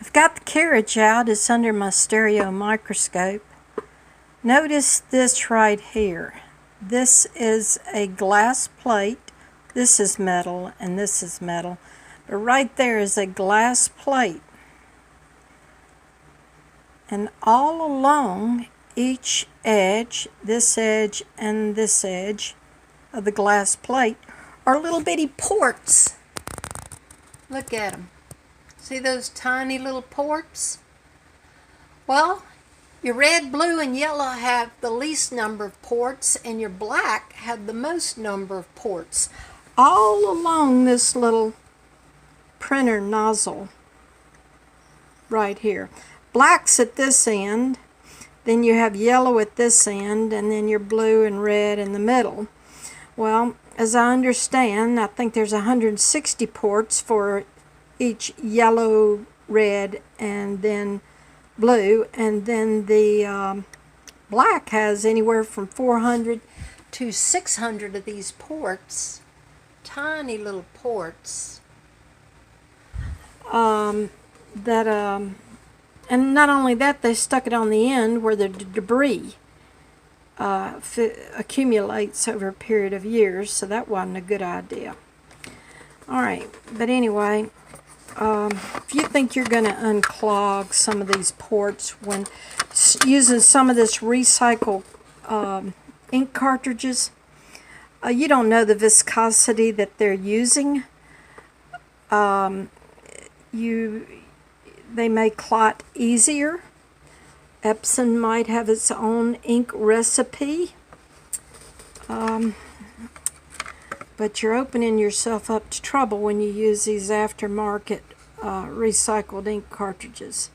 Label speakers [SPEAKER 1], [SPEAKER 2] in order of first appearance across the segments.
[SPEAKER 1] I've got the carriage out. It's under my stereo microscope. Notice this right here. This is a glass plate. This is metal and this is metal. But right there is a glass plate. And all along each edge, this edge and this edge of the glass plate, are little bitty ports. Look at them. See those tiny little ports? Well, your red, blue, and yellow have the least number of ports, and your black have the most number of ports. All along this little printer nozzle right here. Black's at this end, then you have yellow at this end, and then your blue and red in the middle. Well, as I understand, I think there's 160 ports for each yellow, red, and then blue, and then the black has anywhere from 400 to 600 of these ports, tiny little ports, and not only that, they stuck it on the end where the debris accumulates over a period of years, so that wasn't a good idea. Alright, but anyway, if you think you're going to unclog some of these ports when using some of this recycled ink cartridges, you don't know the viscosity that they're using. They may clot easier. Epson might have its own ink recipe. But you're opening yourself up to trouble when you use these aftermarket recycled ink cartridges.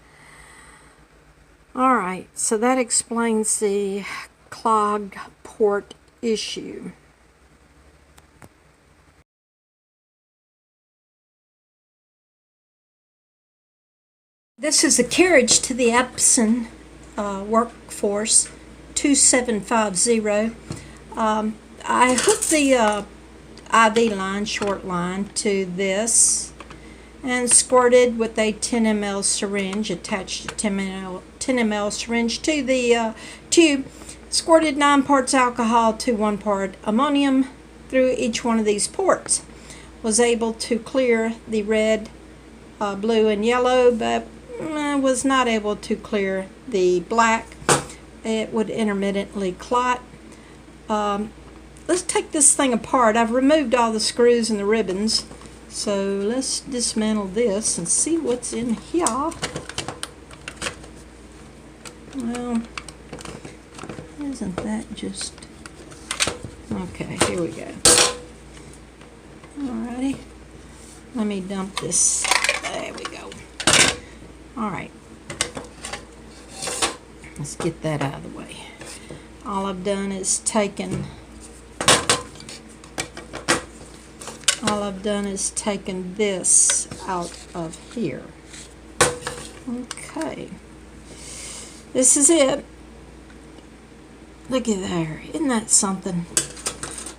[SPEAKER 1] Alright, so that explains the clogged port issue. This is the carriage to the Epson Workforce 2750. I hooked the IV line, short line, to this and squirted with a 10 ml syringe, attached a 10 ml syringe to the tube, squirted 9 parts alcohol to 1 part ammonium through each one of these ports. Was able to clear the red, blue, and yellow, but was not able to clear the black. It would intermittently clot. Let's take this thing apart. I've removed all the screws and the ribbons, so let's dismantle this and see what's in here. Well, isn't that just... Okay, here we go. Alrighty, let me dump this. There we go. Alright, let's get that out of the way. All I've done is taken this out of here. Okay, this is it. Look at there, isn't that something?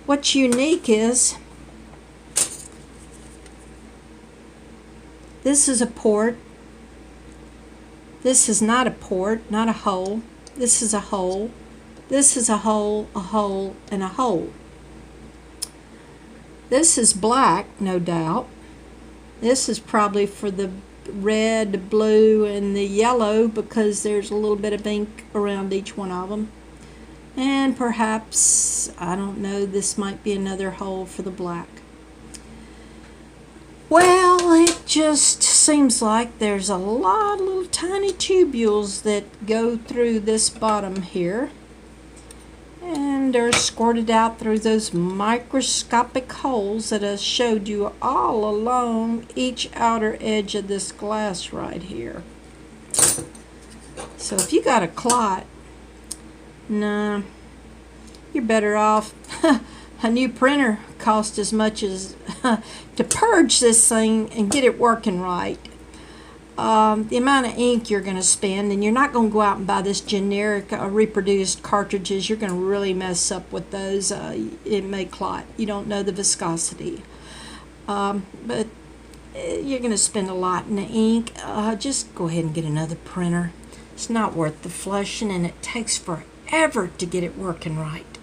[SPEAKER 1] What's unique is this is a port. This is not a port, not a hole. This is a hole. This is a hole, and a hole. This is black, no doubt. This is probably for the red, blue, and the yellow because there's a little bit of ink around each one of them. And perhaps, I don't know, this might be another hole for the black. Well, it just seems like there's a lot of little tiny tubules that go through this bottom here. And they're squirted out through those microscopic holes that I showed you all along each outer edge of this glass right here. So if you got a clot, nah, you're better off. A new printer costs as much as to purge this thing and get it working right. The amount of ink you're going to spend, and you're not going to go out and buy this generic reproduced cartridges. You're going to really mess up with those. It may clot. You don't know the viscosity. But you're going to spend a lot in the ink. Just go ahead and get another printer. It's not worth the flushing, and it takes forever to get it working right.